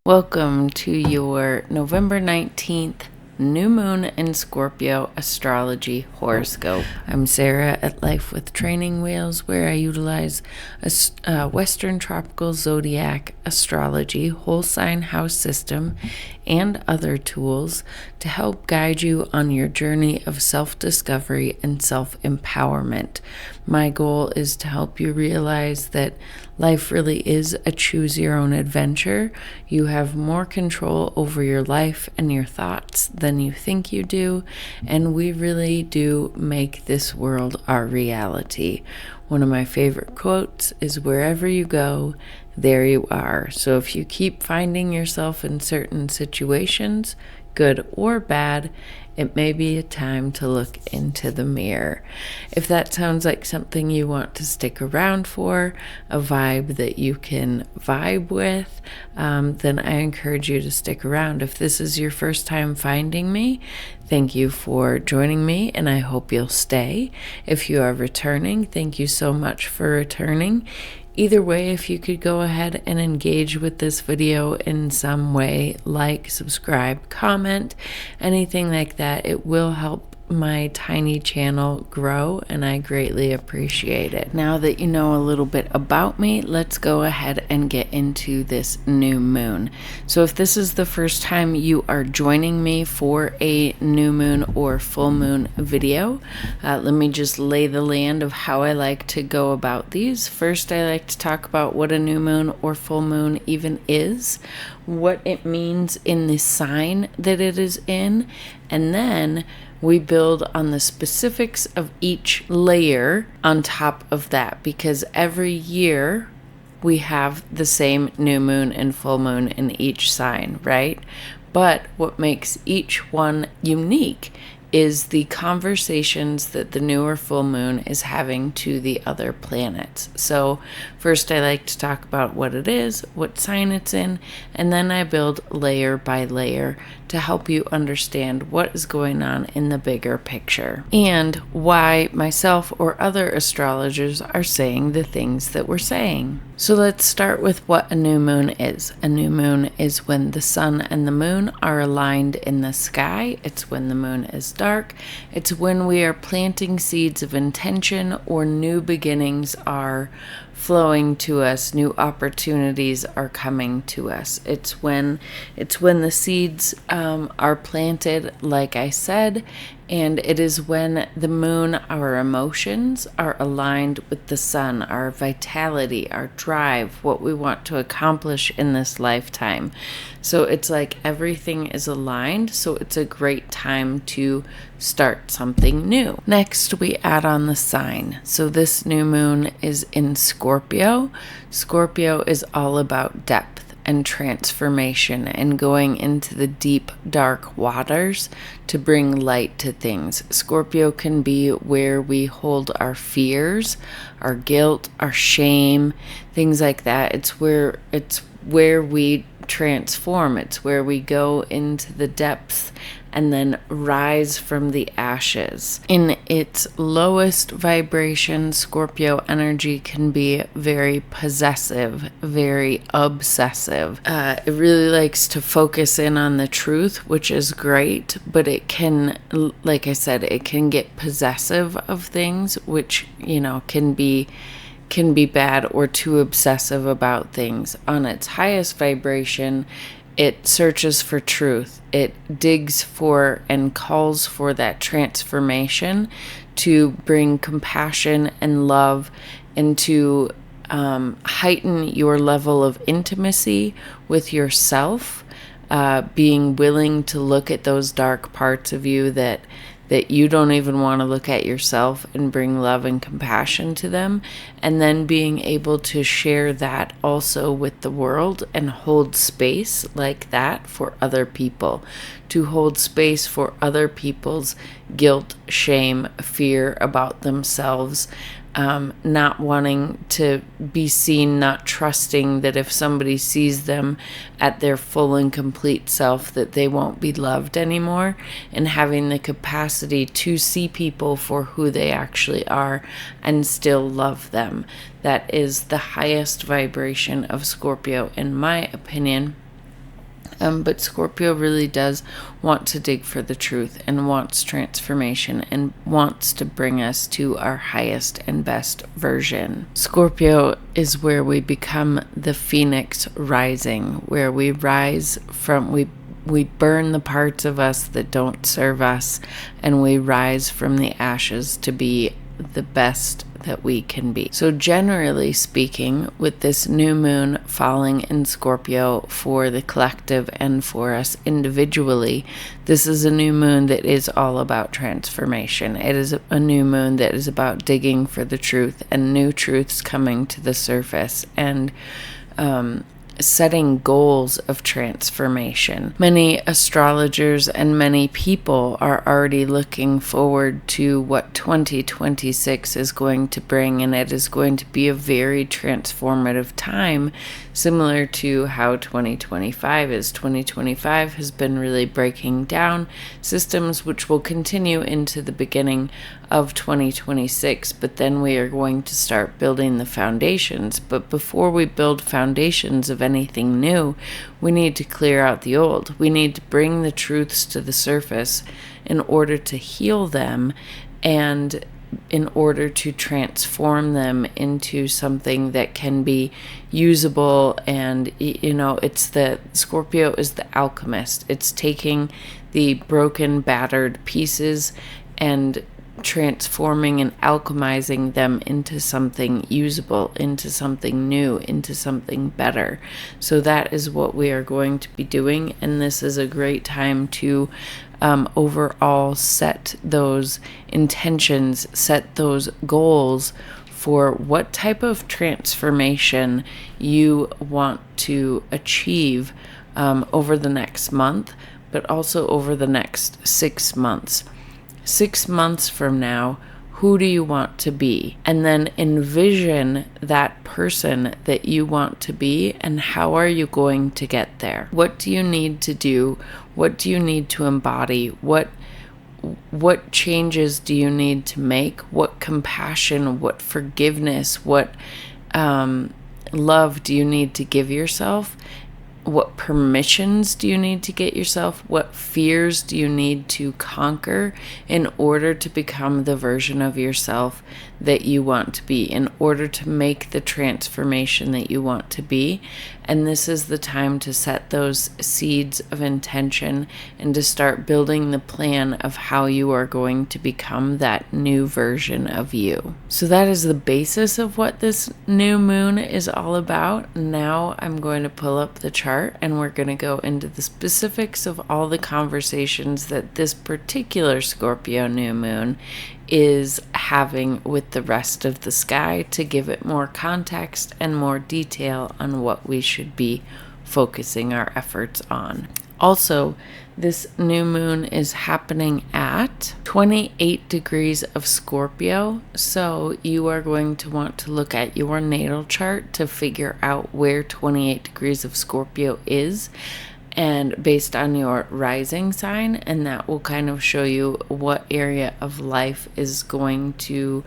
Welcome to your November 19th New Moon in Scorpio Astrology Horoscope. I'm Sarah at Life with Training Wheels, where I utilize Western Tropical Zodiac Astrology, whole sign house system, and other tools to help guide you on your journey of self-discovery and self-empowerment. My goal is to help you realize that life really is a choose-your-own adventure. You have more control over your life and your thoughts than you think you do, and we really do make this world our reality. One of my favorite quotes is, "Wherever you go, there you are." So if you keep finding yourself in certain situations, good or bad, it may be a time to look into the mirror. If that sounds like something you want to stick around for, a vibe that you can vibe with, then I encourage you to stick around. If this is your first time finding me, thank you for joining me, and I hope you'll stay. If you are returning, thank you so much for returning. Either way, if you could go ahead and engage with this video in some way, like, subscribe, comment, anything like that, it will help my tiny channel grow, and I greatly appreciate it. Now that you know a little bit about me, let's go ahead and get into this new moon. So if this is the first time you are joining me for a new moon or full moon video, let me just lay the land of how I like to go about these. First, I like to talk about what a new moon or full moon even is, what it means in the sign that it is in, and then we build on the specifics of each layer on top of that, because every year we have the same new moon and full moon in each sign, right? But what makes each one unique is the conversations that the new or full moon is having to the other planets. So first I like to talk about what it is, what sign it's in, and then I build layer by layer to help you understand what is going on in the bigger picture and why myself or other astrologers are saying the things that we're saying. So let's start with what a new moon is. A new moon is when the sun and the moon are aligned in the sky. It's when the moon is dark. It's when we are planting seeds of intention or new beginnings are flowing to us, new opportunities are coming to us. It's when the seeds are planted, like I said, and it is when the moon, our emotions, are aligned with the sun, our vitality, our drive, what we want to accomplish in this lifetime. So it's like everything is aligned, so it's a great time to start something new. Next, we add on the sign. So this new moon is in Scorpio. Scorpio is all about depth and transformation and going into the deep, dark waters to bring light to things. Scorpio can be where we hold our fears, our guilt, our shame, things like that. It's where we transform. It's where we go into the depths and then rise from the ashes. In its lowest vibration, Scorpio energy can be very possessive, very obsessive. It really likes to focus in on the truth, which is great, but it can, like I said, it can get possessive of things, which, can be bad, or too obsessive about things. On its highest vibration, it searches for truth. It digs for and calls for that transformation to bring compassion and love and to heighten your level of intimacy with yourself, being willing to look at those dark parts of you that you don't even want to look at yourself and bring love and compassion to them, and then being able to share that also with the world and hold space like that for other people, to hold space for other people's guilt, shame, fear about themselves, not wanting to be seen, not trusting that if somebody sees them at their full and complete self that they won't be loved anymore, and having the capacity to see people for who they actually are and still love them. That is the highest vibration of Scorpio, in my opinion. But Scorpio really does want to dig for the truth and wants transformation and wants to bring us to our highest and best version. Scorpio is where we become the phoenix rising, where we rise from, we burn the parts of us that don't serve us, and we rise from the ashes to be the best that we can be. So generally speaking, with this new moon falling in Scorpio for the collective and for us individually, this is a new moon that is all about transformation. It is a new moon that is about digging for the truth and new truths coming to the surface, and setting goals of transformation. Many astrologers and many people are already looking forward to what 2026 is going to bring, and it is going to be a very transformative time, similar to how 2025 is. 2025 has been really breaking down systems, which will continue into the beginning of 2026, but then we are going to start building the foundations. But before we build foundations of anything new, we need to clear out the old. We need to bring the truths to the surface in order to heal them and in order to transform them into something that can be usable. And it's the Scorpio is the alchemist. It's taking the broken, battered pieces and transforming and alchemizing them into something usable, into something new, into something better. So that is what we are going to be doing, and this is a great time to overall set those intentions, set those goals for what type of transformation you want to achieve over the next month, but also over the next 6 months. 6 months from now, who do you want to be? And then envision that person that you want to be, and how are you going to get there? What do you need to do? What do you need to embody? What changes do you need to make? What compassion, what forgiveness, what love do you need to give yourself? What permissions do you need to get yourself? What fears do you need to conquer in order to become the version of yourself that you want to be, in order to make the transformation that you want to be? And this is the time to set those seeds of intention and to start building the plan of how you are going to become that new version of you. So that is the basis of what this new moon is all about. Now I'm going to pull up the chart and we're going to go into the specifics of all the conversations that this particular Scorpio new moon is having with the rest of the sky, to give it more context and more detail on what we should be focusing our efforts on. Also, this new moon is happening at 28 degrees of Scorpio, so you are going to want to look at your natal chart to figure out where 28 degrees of Scorpio is, and based on your rising sign, and that will kind of show you what area of life is going to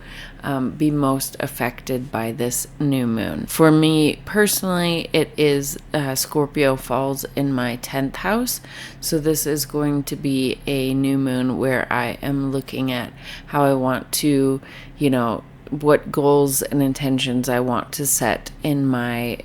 be most affected by this new moon. For me personally, it is Scorpio falls in my 10th house, so this is going to be a new moon where I am looking at how I want to, what goals and intentions I want to set in my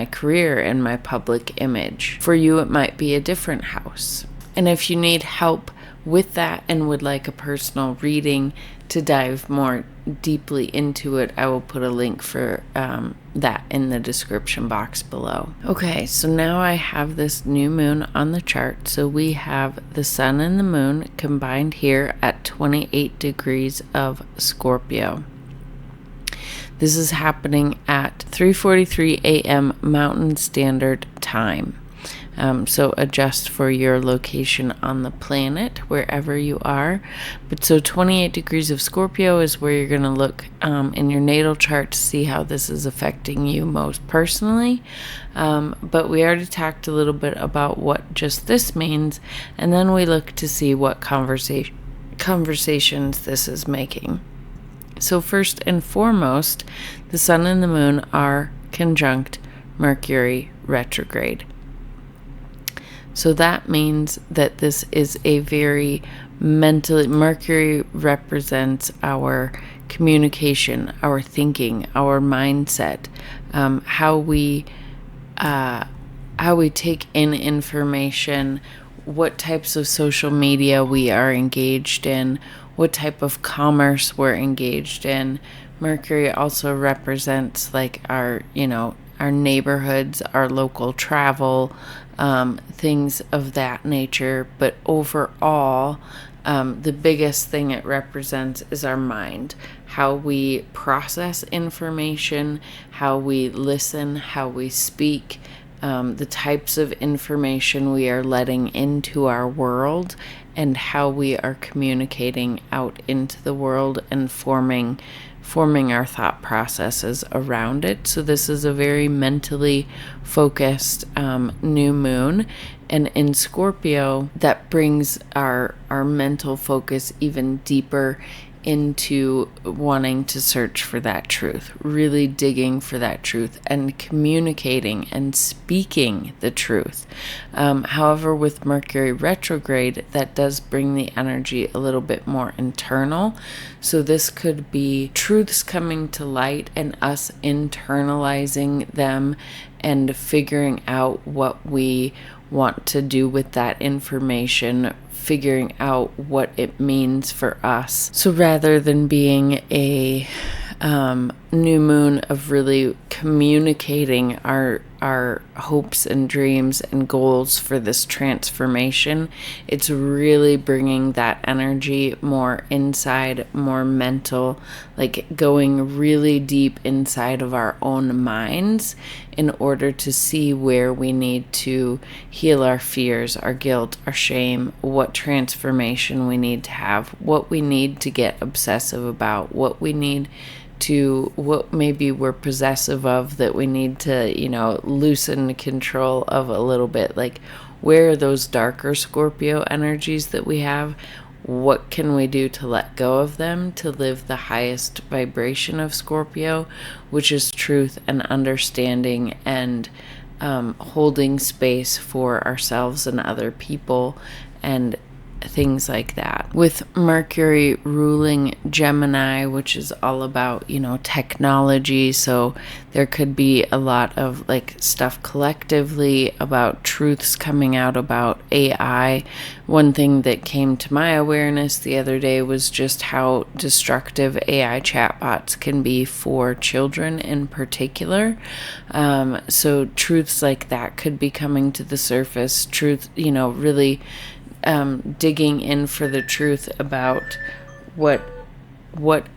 career and my public image. For you, it might be a different house. And if you need help with that and would like a personal reading to dive more deeply into it, I will put a link for that in the description box below. Okay, so now I have this new moon on the chart. So we have the sun and the moon combined here at 28 degrees of Scorpio. This is happening at 3:43 a.m. Mountain Standard Time. So adjust for your location on the planet, wherever you are. But so 28 degrees of Scorpio is where you're going to look in your natal chart to see how this is affecting you most personally. But we already talked a little bit about what just this means, and then we look to see what conversations this is making. So first and foremost, the sun and the moon are conjunct Mercury retrograde. So that means that this is a very Mercury represents our communication, our thinking, our mindset, how we take in information, what types of social media we are engaged in, what type of commerce we're engaged in. Mercury also represents like our neighborhoods, our local travel, things of that nature. But overall, the biggest thing it represents is our mind, how we process information, how we listen, how we speak, the types of information we are letting into our world, and how we are communicating out into the world and forming our thought processes around it. So this is a very mentally focused new moon. And in Scorpio, that brings our mental focus even deeper into wanting to search for that truth, really digging for that truth and communicating and speaking the truth. However, with Mercury retrograde, that does bring the energy a little bit more internal. So this could be truths coming to light and us internalizing them and figuring out what we want to do with that information, figuring out what it means for us. So rather than being a new moon of really communicating our hopes and dreams and goals for this transformation, it's really bringing that energy more inside, more mental, like going really deep inside of our own minds in order to see where we need to heal our fears, our guilt, our shame, what transformation we need to have, what we need to get obsessive about, what maybe we're possessive of that we need to, loosen control of a little bit. Like, where are those darker Scorpio energies that we have? What can we do to let go of them, to live the highest vibration of Scorpio, which is truth and understanding and holding space for ourselves and other people and things like that. With Mercury ruling Gemini, which is all about, technology. So there could be a lot of like stuff collectively about truths coming out about AI. One thing that came to my awareness the other day was just how destructive AI chatbots can be for children in particular. So truths like that could be coming to the surface. Truth, really digging in for the truth about what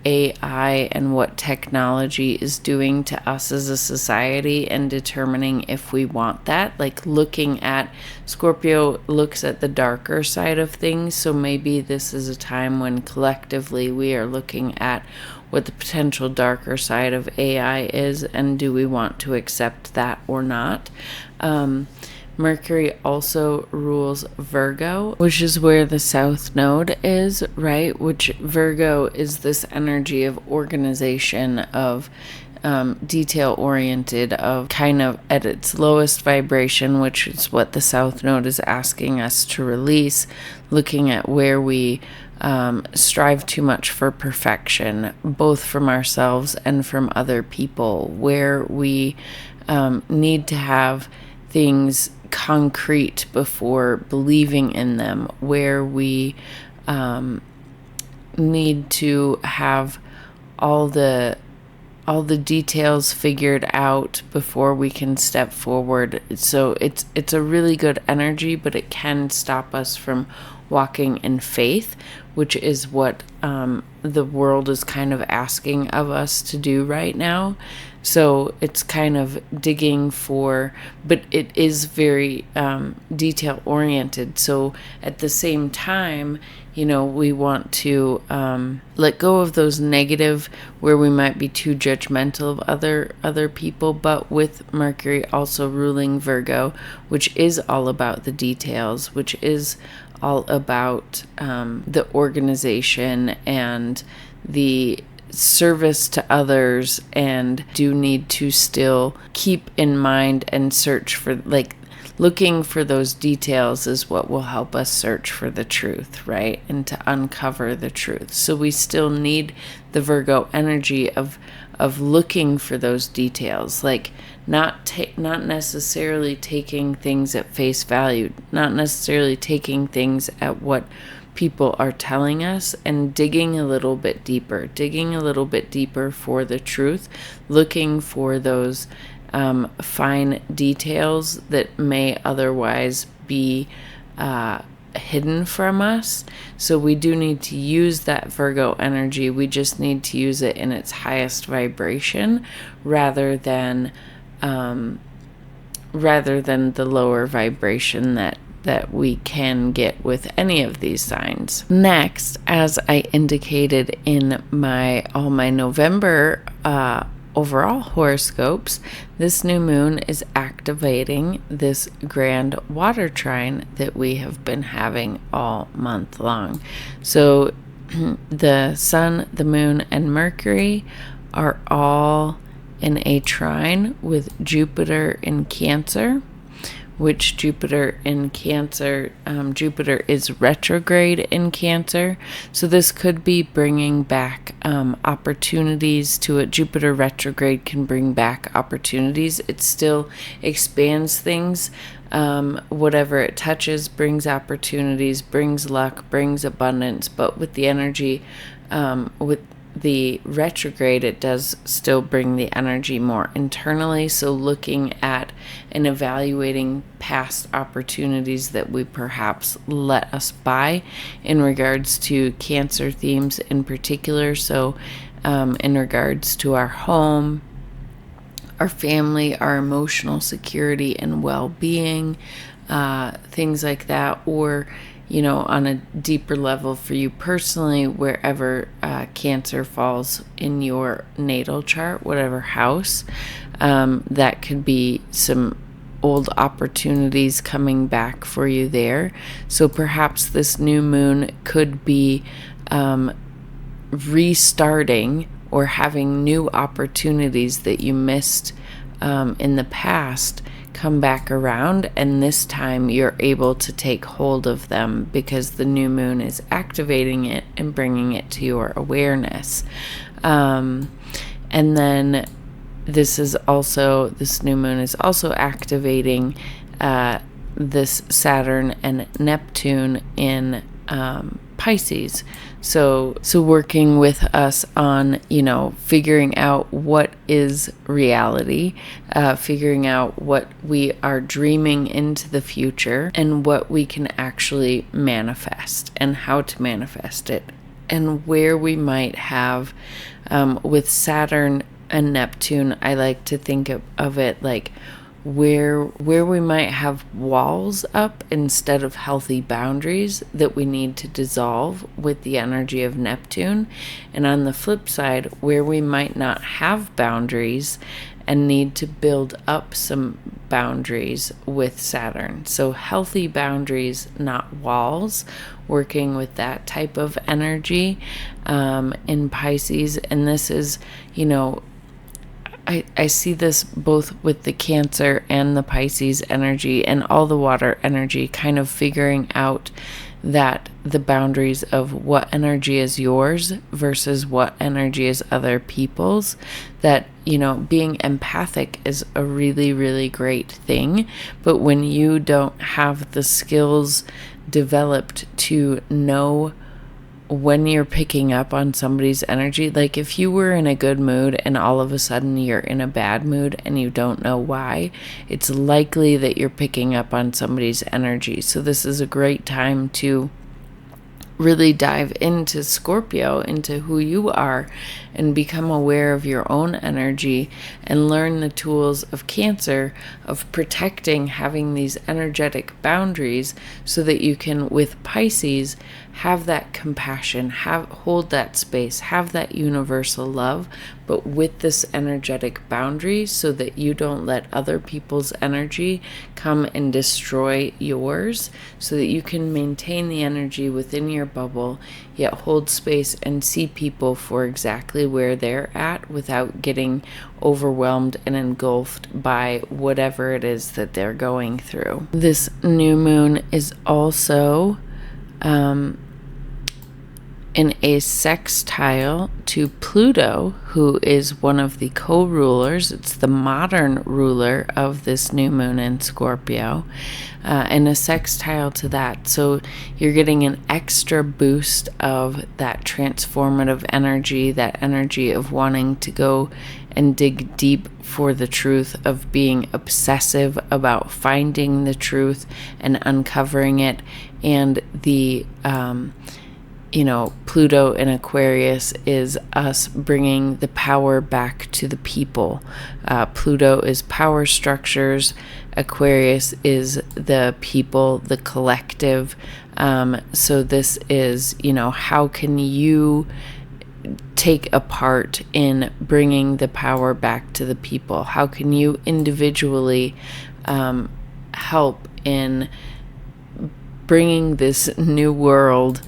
AI and what technology is doing to us as a society and determining if we want that. Like, looking at Scorpio looks at the darker side of things. So maybe this is a time when collectively we are looking at what the potential darker side of AI is, and do we want to accept that or not. Mercury also rules Virgo, which is where the South Node is, right? Which Virgo is this energy of organization, of detail-oriented, of kind of at its lowest vibration, which is what the South Node is asking us to release, looking at where we strive too much for perfection, both from ourselves and from other people, where we need to have things concrete before believing in them, where we need to have all the details figured out before we can step forward. So it's a really good energy, but it can stop us from walking in faith, which is what the world is kind of asking of us to do right now. So it's kind of digging for, but it is very detail oriented. So at the same time, we want to let go of those negative, where we might be too judgmental of other people. But with Mercury also ruling Virgo, which is all about the details, which is all about the organization and the service to others, and do need to still keep in mind and search for, like, looking for those details is what will help us search for the truth, right? And to uncover the truth. So we still need the Virgo energy of looking for those details, like not necessarily taking things at face value, not necessarily taking things at what people are telling us, and digging a little bit deeper for the truth, looking for those fine details that may otherwise be hidden from us. So we do need to use that Virgo energy. We just need to use it in its highest vibration rather than the lower vibration that we can get with any of these signs. Next, as I indicated in all my November overall horoscopes, this new moon is activating this grand water trine that we have been having all month long. So the sun, the moon, and Mercury are all in a trine with Jupiter in Cancer, which Jupiter is retrograde in Cancer. So this could be bringing back opportunities to it. Jupiter retrograde can bring back opportunities. It still expands things. Whatever it touches brings opportunities, brings luck, brings abundance. But with the energy, with the retrograde, it does still bring the energy more internally. So looking at and evaluating past opportunities that we perhaps let us by in regards to Cancer themes in particular. So in regards to our home, our family, our emotional security and well-being, things like that, or on a deeper level for you personally, wherever Cancer falls in your natal chart, whatever house, that could be some old opportunities coming back for you there. So perhaps this new moon could be restarting or having new opportunities that you missed in the past come back around, and this time you're able to take hold of them because the new moon is activating it and bringing it to your awareness. And then this new moon is also activating this Saturn and Neptune in Pisces. So working with us on, figuring out what is reality, figuring out what we are dreaming into the future and what we can actually manifest and how to manifest it, and where we might have, with Saturn and Neptune, I like to think of it like where we might have walls up instead of healthy boundaries that we need to dissolve with the energy of Neptune. And on the flip side, where we might not have boundaries and need to build up some boundaries with Saturn. So healthy boundaries, not walls, working with that type of energy in Pisces. And this is, I see this both with the Cancer and the Pisces energy and all the water energy, kind of figuring out that the boundaries of what energy is yours versus what energy is other people's. That, being empathic is a really, really great thing. But when you don't have the skills developed to know when you're picking up on somebody's energy, like if you were in a good mood and all of a sudden you're in a bad mood and you don't know why, it's likely that you're picking up on somebody's energy. So this is a great time to really dive into Scorpio, into who you are, and become aware of your own energy and learn the tools of Cancer, of protecting, having these energetic boundaries so that you can, with Pisces, have that compassion, hold that space, have that universal love, but with this energetic boundary so that you don't let other people's energy come and destroy yours, so that you can maintain the energy within your bubble, yet hold space and see people for exactly where they're at without getting overwhelmed and engulfed by whatever it is that they're going through. This new moon is also in a sextile to Pluto, who is one of the co-rulers. It's the modern ruler of this new moon in Scorpio, and a sextile to that. So you're getting an extra boost of that transformative energy, that energy of wanting to go and dig deep for the truth, of being obsessive about finding the truth and uncovering it. And the Pluto in Aquarius is us bringing the power back to the people. Pluto is power structures. Aquarius is the people, the collective. So this is, how can you take a part in bringing the power back to the people? How can you individually help in bringing this new world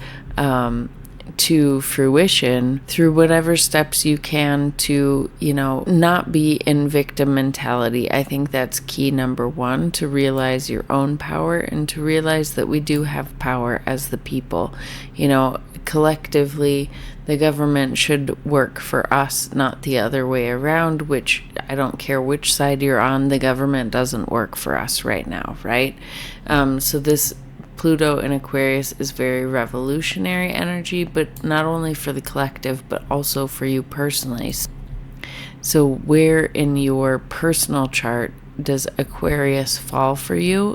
to fruition through whatever steps you can to, not be in victim mentality. I think that's key number one, to realize your own power and to realize that we do have power as the people. Collectively, the government should work for us, not the other way around, which I don't care which side you're on, the government doesn't work for us right now, right? So this Pluto in Aquarius is very revolutionary energy, but not only for the collective, but also for you personally. So where in your personal chart does Aquarius fall for you?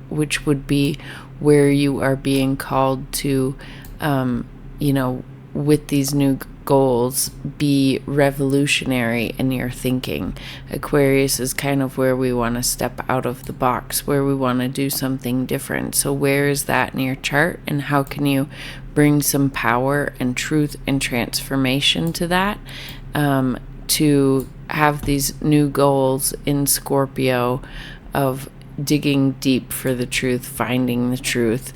Which would be where you are being called to, with these new goals, be revolutionary in your thinking. Aquarius is kind of where we want to step out of the box, where we want to do something different. So where is that in your chart, and how can you bring some power and truth and transformation to that, to have these new goals in Scorpio of digging deep for the truth, finding the truth,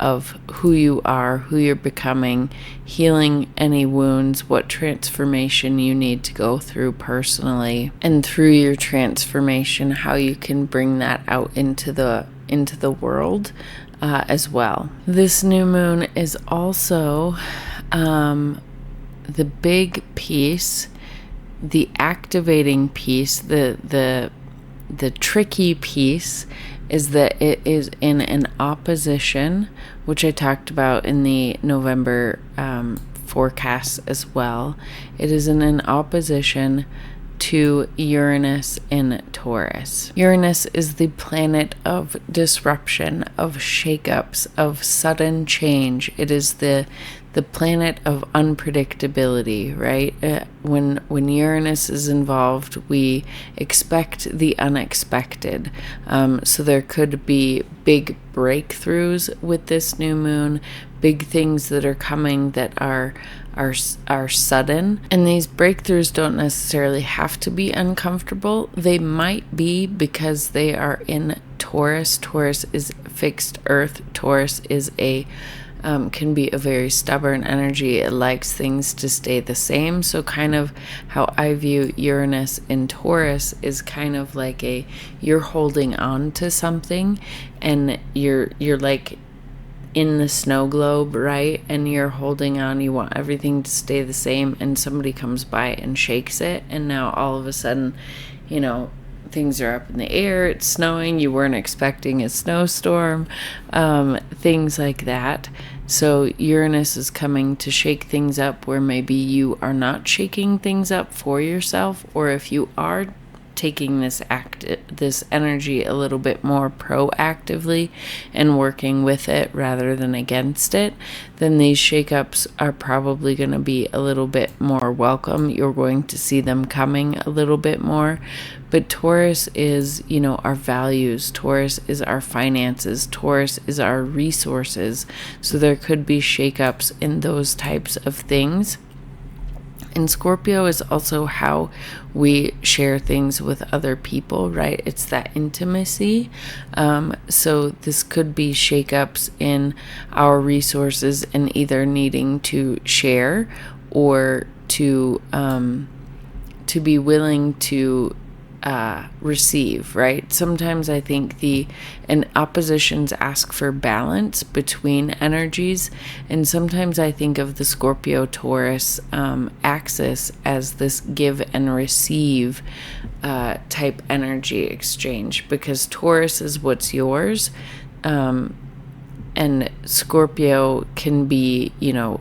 of who you are, who you're becoming, healing any wounds, what transformation you need to go through personally, and through your transformation, how you can bring that out into the world as well. This new moon is also the big piece, the activating piece, the tricky piece is that it is in an opposition, which I talked about in the November forecast as well. It is in an opposition to Uranus in Taurus. Uranus is the planet of disruption, of shakeups, of sudden change. It is the planet of unpredictability, right? When Uranus is involved, we expect the unexpected. So there could be big breakthroughs with this new moon, big things that are coming that are sudden. And these breakthroughs don't necessarily have to be uncomfortable. They might be because they are in Taurus. Taurus is fixed earth. Taurus is can be a very stubborn energy. It likes things to stay the same. So kind of how I view Uranus in Taurus is kind of like you're holding on to something, and you're like in the snow globe, right? And you're holding on, you want everything to stay the same, and somebody comes by and shakes it, and now all of a sudden, things are up in the air, it's snowing, you weren't expecting a snowstorm, things like that. So Uranus is coming to shake things up where maybe you are not shaking things up for yourself, or if you are taking this energy a little bit more proactively and working with it rather than against it, then these shakeups are probably going to be a little bit more welcome. You're going to see them coming a little bit more. But Taurus is, our values. Taurus is our finances. Taurus is our resources. So there could be shakeups in those types of things. And Scorpio is also how we share things with other people, right? It's that intimacy. So this could be shakeups in our resources and either needing to share or to be willing to receive, right? Sometimes I think oppositions ask for balance between energies, and sometimes I think of the Scorpio Taurus axis as this give and receive type energy exchange, because Taurus is what's yours, and Scorpio can be,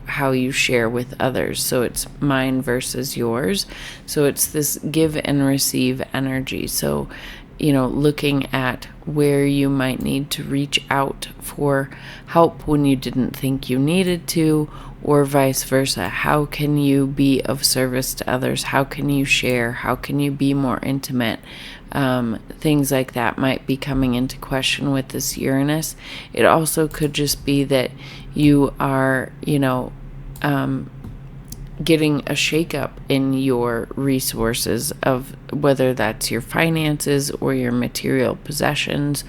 how you share with others. So it's mine versus yours. So it's this give and receive energy. So, looking at where you might need to reach out for help when you didn't think you needed to, or vice versa. How can you be of service to others? How can you share? How can you be more intimate? Things like that might be coming into question with this Uranus. It also could just be that you are, getting a shakeup in your resources, of whether that's your finances or your material possessions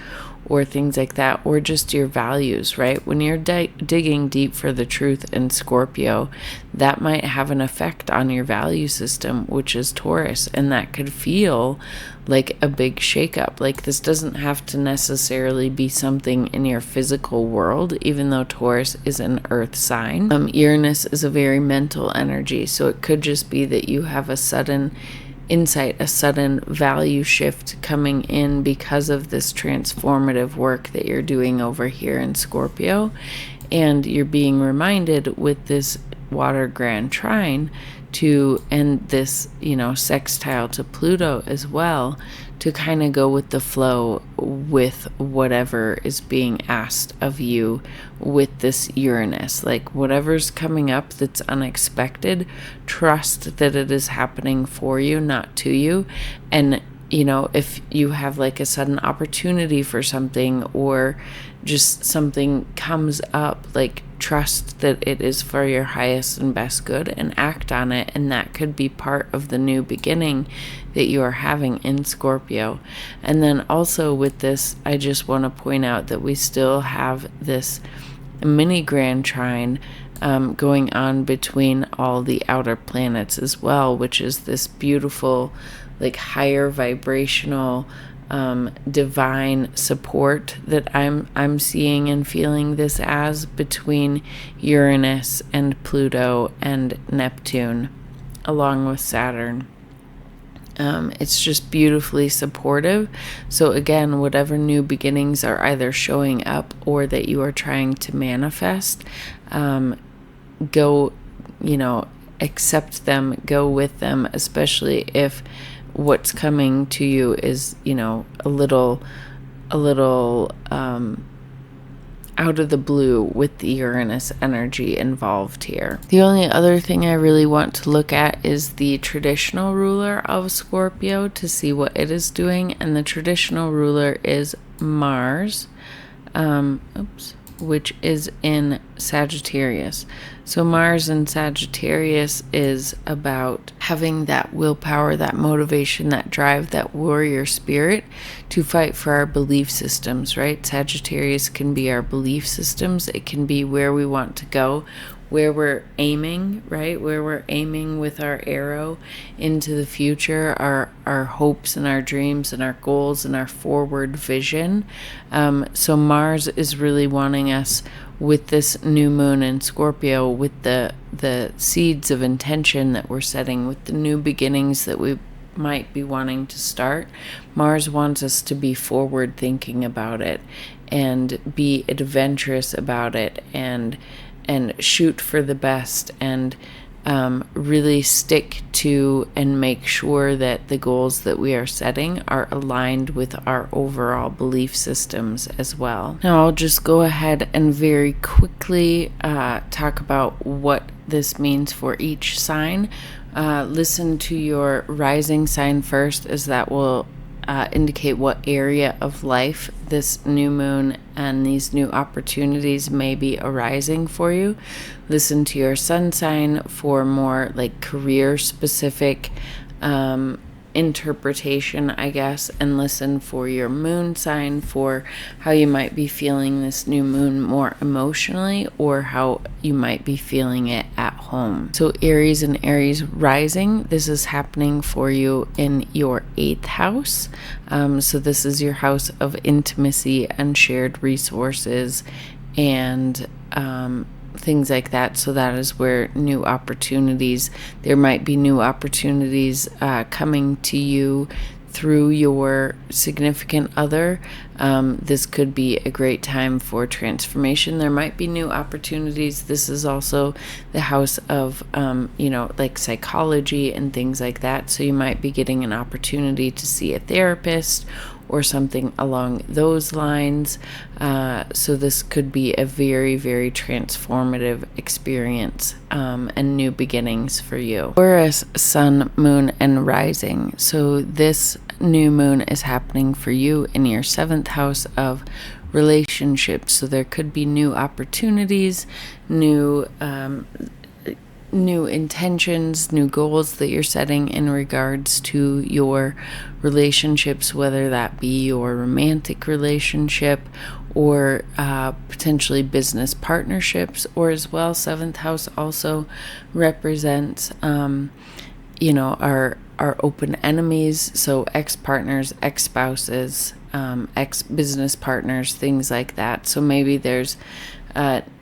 or things like that, or just your values, right? When you're digging deep for the truth in Scorpio, that might have an effect on your value system, which is Taurus, and that could feel like a big shakeup. Like, this doesn't have to necessarily be something in your physical world, even though Taurus is an earth sign. Uranus is a very mental energy, so it could just be that you have a sudden insight, a sudden value shift coming in because of this transformative work that you're doing over here in Scorpio. And you're being reminded with this Water Grand Trine and this, sextile to Pluto as well, to kind of go with the flow with whatever is being asked of you with this Uranus. Like, whatever's coming up that's unexpected, trust that it is happening for you, not to you. And if you have like a sudden opportunity for something, or just something comes up, like, trust that it is for your highest and best good and act on it. And that could be part of the new beginning that you are having in Scorpio. And then also with this, I just want to point out that we still have this mini Grand Trine going on between all the outer planets as well, which is this beautiful, like, higher vibrational divine support that I'm seeing and feeling this as, between Uranus and Pluto and Neptune, along with Saturn. It's just beautifully supportive. So again, whatever new beginnings are either showing up or that you are trying to manifest, go, accept them, go with them, especially if what's coming to you is, a little out of the blue with the Uranus energy involved here. The only other thing I really want to look at is the traditional ruler of Scorpio, to see what it is doing. And the traditional ruler is Mars, which is in Sagittarius. So Mars in Sagittarius is about having that willpower, that motivation, that drive, that warrior spirit to fight for our belief systems, right? Sagittarius can be our belief systems. It can be where we want to go, where we're aiming, right? Where we're aiming with our arrow into the future, our hopes and our dreams and our goals and our forward vision. So Mars is really wanting us, with this new moon in Scorpio, with the seeds of intention that we're setting, with the new beginnings that we might be wanting to start. Mars wants us to be forward thinking about it, and be adventurous about it, and shoot for the best, and really stick to and make sure that the goals that we are setting are aligned with our overall belief systems as well. Now I'll just go ahead and very quickly talk about what this means for each sign. Listen to your rising sign first, as that will indicate what area of life this new moon and these new opportunities may be arising for you. Listen to your sun sign for more like career specific interpretation, I guess, and listen for your moon sign for how you might be feeling this new moon more emotionally, or how you might be feeling it at home. So Aries and Aries rising, this is happening for you in your 8th house. So this is your house of intimacy and shared resources and things like that. So that is where new opportunities, there might be new opportunities coming to you through your significant other. This could be a great time for transformation. There might be new opportunities. This is also the house of, like psychology and things like that. So you might be getting an opportunity to see a therapist or something along those lines. So this could be a very, very transformative experience and new beginnings for you. Taurus, sun, moon, and rising. So this new moon is happening for you in your 7th house of relationships. So there could be new opportunities, new intentions, new goals that you're setting in regards to your relationships, whether that be your romantic relationship or potentially business partnerships, or as well, 7th house also represents, our open enemies. So ex-partners, ex-spouses, ex-business partners, things like that. So maybe there's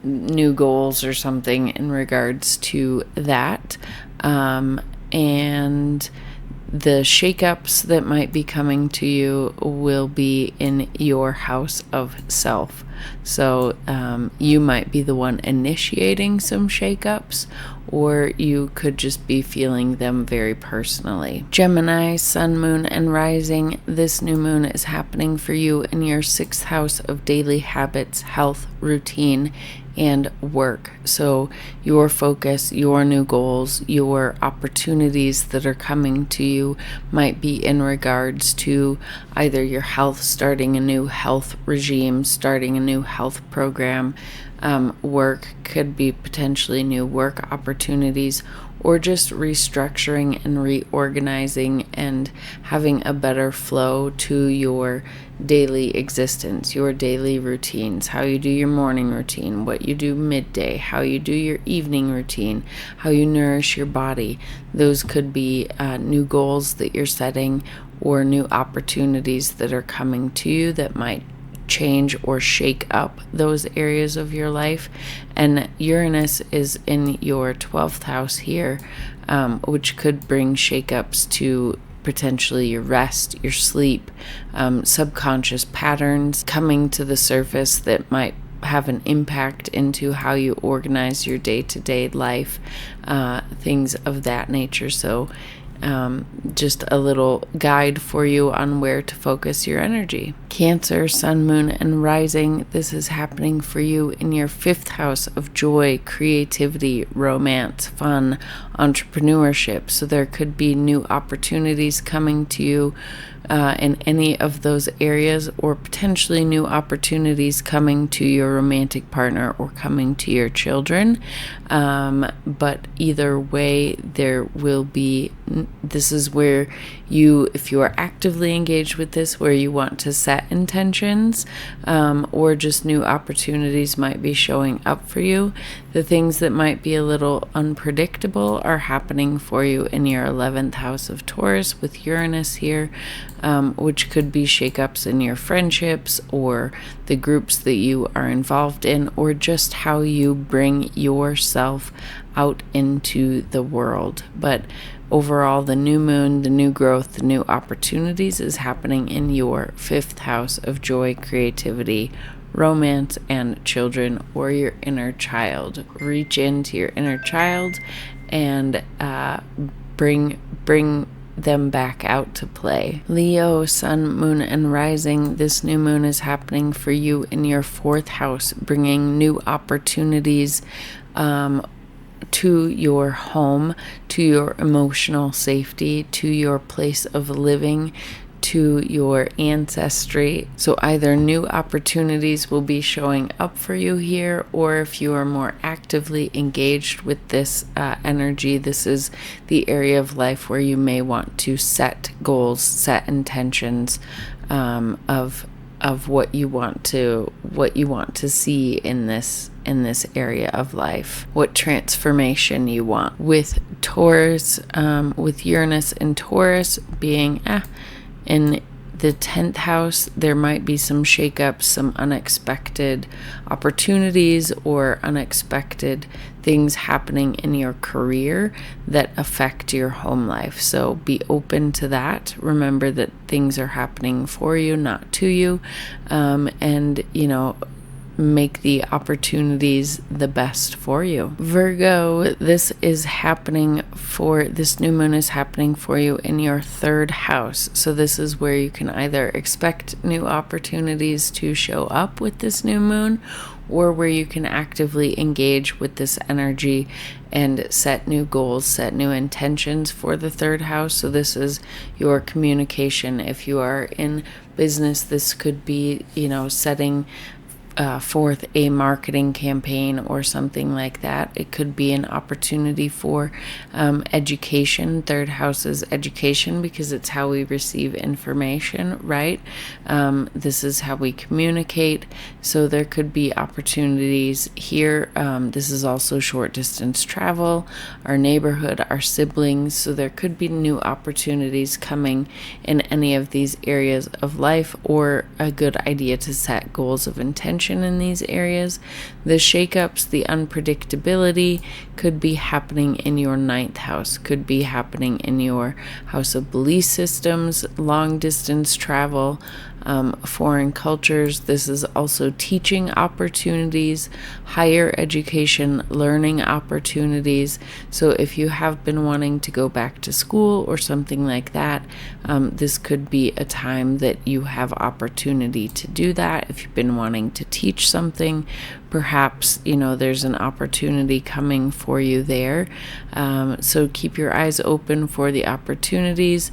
new goals or something in regards to that. And the shakeups that might be coming to you will be in your house of self. So you might be the one initiating some shakeups, or you could just be feeling them very personally. Gemini, sun, moon, and rising. This new moon is happening for you in your 6th house of daily habits, health, routine, and work. So your focus, your new goals, your opportunities that are coming to you might be in regards to either your health, starting a new health regime, starting a new health program. Work could be potentially new work opportunities, or just restructuring and reorganizing and having a better flow to your daily existence, your daily routines, how you do your morning routine, what you do midday, how you do your evening routine, how you nourish your body. Those could be new goals that you're setting, or new opportunities that are coming to you that might change or shake up those areas of your life. And Uranus is in your 12th house here, which could bring shakeups to potentially your rest, your sleep, subconscious patterns coming to the surface that might have an impact into how you organize your day-to-day life, things of that nature. So just a little guide for you on where to focus your energy. Cancer, sun, moon, and rising. This is happening for you in your 5th house of joy, creativity, romance, fun, entrepreneurship. So there could be new opportunities coming to you in any of those areas, or potentially new opportunities coming to your romantic partner or coming to your children. But either way, there will be, this is where you, if you are actively engaged with this, where you want to set intentions, or just new opportunities might be showing up for you. The things that might be a little unpredictable are happening for you in your 11th house of Taurus with Uranus here, which could be shakeups in your friendships or the groups that you are involved in, or just how you bring yourself out into the world. But overall, the new moon, the new growth, the new opportunities is happening in your 5th house of joy, creativity, romance, and children, or your inner child. Reach into your inner child and bring them back out to play. Leo, sun, moon, and rising. This new moon is happening for you in your 4th house, bringing new opportunities to your home, to your emotional safety, to your place of living, to your ancestry. So either new opportunities will be showing up for you here, or if you are more actively engaged with this energy, this is the area of life where you may want to set goals, set intentions of what you want to see in this area of life, what transformation you want. With Taurus, with Uranus and Taurus being in the 10th house, there might be some shakeups, some unexpected opportunities or unexpected things happening in your career that affect your home life. So be open to that. Remember that things are happening for you, not to you. And, make the opportunities the best for you. Virgo, this new moon is happening for you in your 3rd house. So this is where you can either expect new opportunities to show up with this new moon, or where you can actively engage with this energy and set new goals, set new intentions for the 3rd house. So this is your communication. If you are in business, this could be, setting forth a marketing campaign or something like that. It could be an opportunity for education. 3rd house is education because it's how we receive information, right? This is how we communicate. So there could be opportunities here. This is also short distance travel, our neighborhood, our siblings. So there could be new opportunities coming in any of these areas of life, or a good idea to set goals of intention in these areas. The shakeups, the unpredictability could be happening in your 9th house, could be happening in your house of belief systems, long distance travel, foreign cultures. This is also teaching opportunities, higher education, learning opportunities. So if you have been wanting to go back to school or something like that, this could be a time that you have opportunity to do that. If you've been wanting to teach something, perhaps, there's an opportunity coming for you there. So keep your eyes open for the opportunities.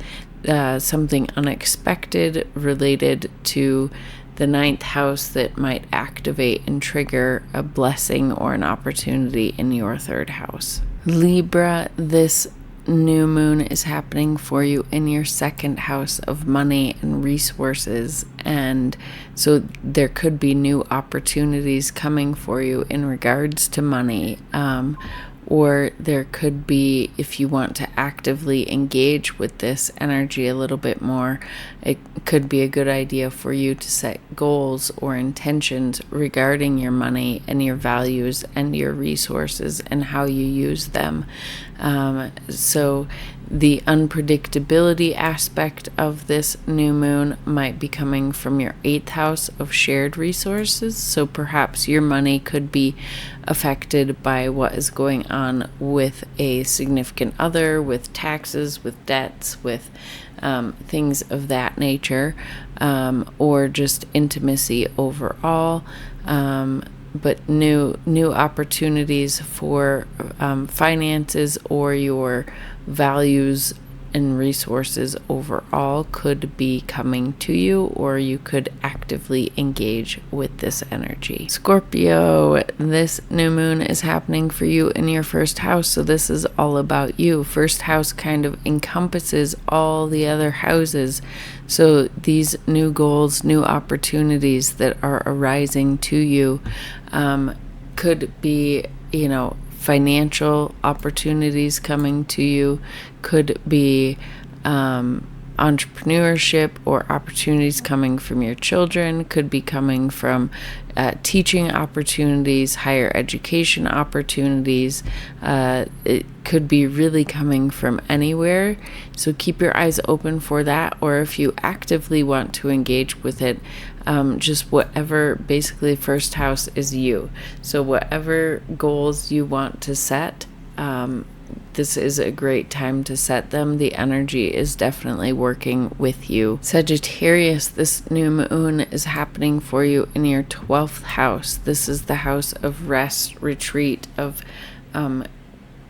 Something unexpected related to the 9th house that might activate and trigger a blessing or an opportunity in your 3rd house. Libra, this new moon is happening for you in your 2nd house of money and resources, and so there could be new opportunities coming for you in regards to money, or there could be, if you want to actively engage with this energy a little bit more, it could be a good idea for you to set goals or intentions regarding your money and your values and your resources and how you use them. So the unpredictability aspect of this new moon might be coming from your 8th house of shared resources. So perhaps your money could be affected by what is going on with a significant other, with taxes, with debts, with things of that nature, or just intimacy overall. But new opportunities for finances or your values and resources overall could be coming to you, or you could actively engage with this energy. Scorpio, this new moon is happening for you in your 1st house, so this is all about you. 1st house kind of encompasses all the other houses. So these new goals, new opportunities that are arising to you could be, financial opportunities coming to you, could be entrepreneurship or opportunities coming from your children, could be coming from teaching opportunities, higher education opportunities. It could be really coming from anywhere. So keep your eyes open for that, or if you actively want to engage with it, just whatever, basically 1st house is you. So whatever goals you want to set, this is a great time to set them. The energy is definitely working with you. Sagittarius, this new moon is happening for you in your 12th house. This is the house of rest, retreat, of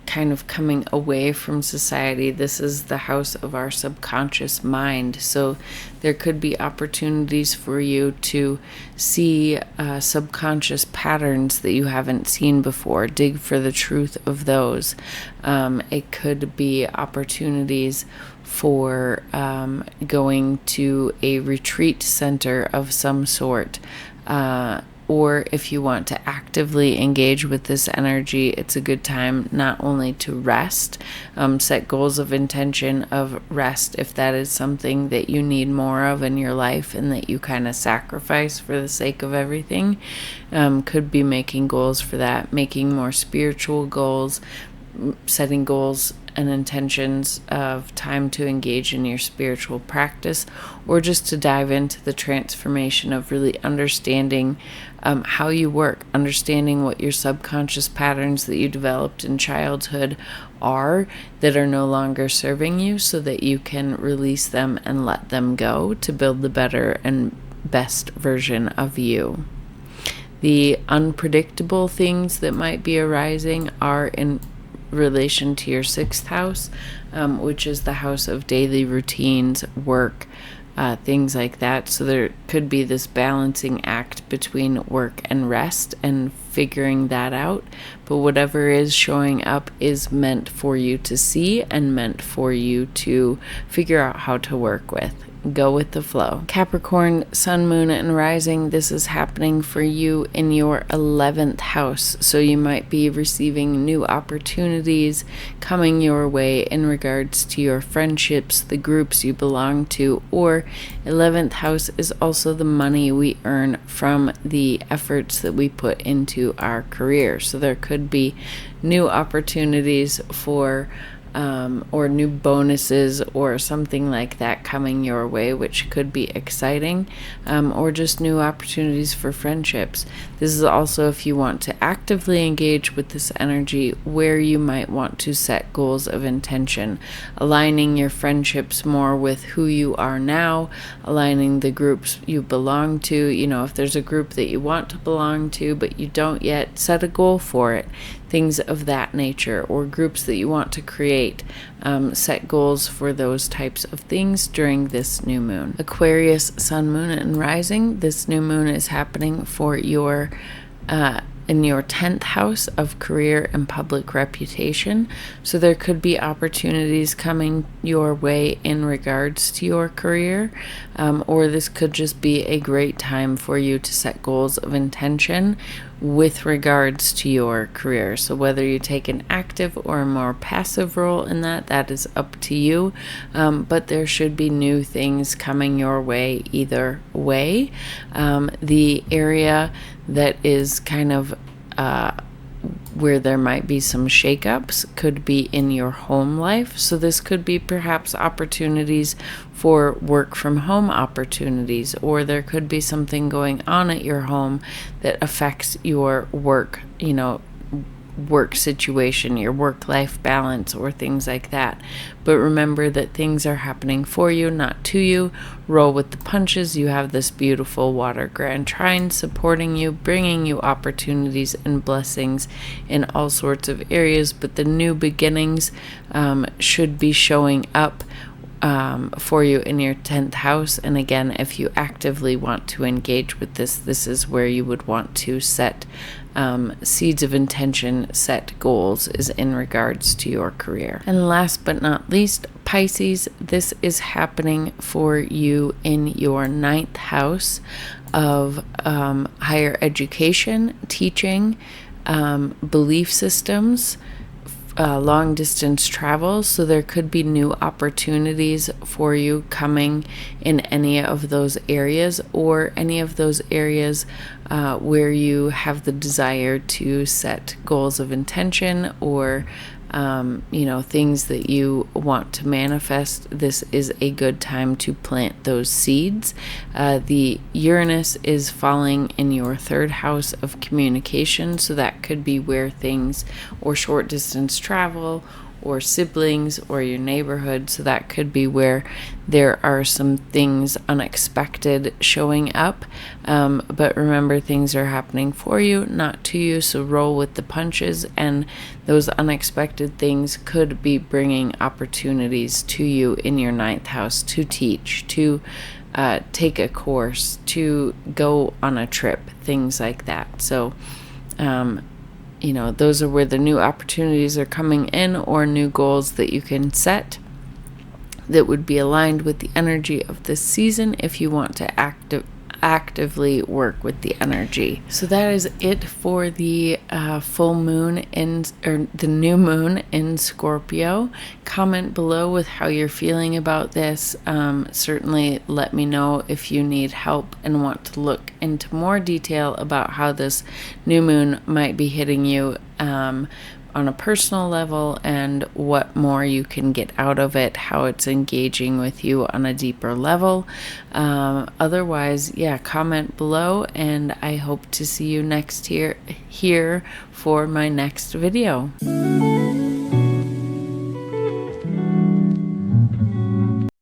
kind of coming away from society. This is the house of our subconscious mind. So there could be opportunities for you to see subconscious patterns that you haven't seen before. Dig for the truth of those. It could be opportunities for going to a retreat center of some sort. Or if you want to actively engage with this energy, it's a good time not only to rest, set goals of intention of rest if that is something that you need more of in your life and that you kind of sacrifice for the sake of everything. Could be making goals for that, making more spiritual goals, setting goals and intentions of time to engage in your spiritual practice, or just to dive into the transformation of really understanding how you work, understanding what your subconscious patterns that you developed in childhood are that are no longer serving you, so that you can release them and let them go to build the better and best version of you. The unpredictable things that might be arising are in relation to your 6th house, which is the house of daily routines, work, things like that. So there could be this balancing act between work and rest and figuring that out. But whatever is showing up is meant for you to see and meant for you to figure out how to work with. Go with the flow. Capricorn, sun, moon, and rising. This is happening for you in your 11th house. So you might be receiving new opportunities coming your way in regards to your friendships, the groups you belong to, or 11th house is also the money we earn from the efforts that we put into our career. So there could be new opportunities for or new bonuses or something like that coming your way, which could be exciting, or just new opportunities for friendships. This is also if you want to actively engage with this energy, where you might want to set goals of intention, aligning your friendships more with who you are now, aligning the groups you belong to. You know, if there's a group that you want to belong to but you don't yet, set a goal for it. Things of that nature, or groups that you want to create. Set goals for those types of things during this new moon. Aquarius, sun, moon, and rising. This new moon is happening for your in your 10th house of career and public reputation. So there could be opportunities coming your way in regards to your career, or this could just be a great time for you to set goals of intention with regards to your career. So whether you take an active or a more passive role in that is up to you, but there should be new things coming your way either way. The area that is kind of where there might be some shakeups could be in your home life. So this could be perhaps opportunities for work from home opportunities, or there could be something going on at your home that affects your work, work situation, your work-life balance, or things like that. But remember that things are happening for you, not to you. Roll with the punches. You have this beautiful Water Grand Trine supporting you, bringing you opportunities and blessings in all sorts of areas. But the new beginnings should be showing up for you in your 10th house. And again, if you actively want to engage with this is where you would want to set seeds of intention, set goals, is in regards to your career. And last but not least, Pisces, this is happening for you in your 9th house of higher education, teaching, belief systems, long distance travel. So there could be new opportunities for you coming in any of those areas, or any of those areas where you have the desire to set goals of intention, or things that you want to manifest. This is a good time to plant those seeds. The Uranus is falling in your 3rd house of communication, so that could be where things, or short distance travel, or siblings or your neighborhood. So that could be where there are some things unexpected showing up. But remember, things are happening for you, not to you. So roll with the punches, and those unexpected things could be bringing opportunities to you in your ninth house to teach, to take a course, to go on a trip, things like that. So, those are where the new opportunities are coming in, or new goals that you can set that would be aligned with the energy of this season if you want to actively work with the energy. So that is it for the full moon or the new moon in Scorpio. Comment below with how you're feeling about this. Certainly let me know if you need help and want to look into more detail about how this new moon might be hitting you on a personal level, and what more you can get out of it, how it's engaging with you on a deeper level. Otherwise, comment below, and I hope to see you here for my next video.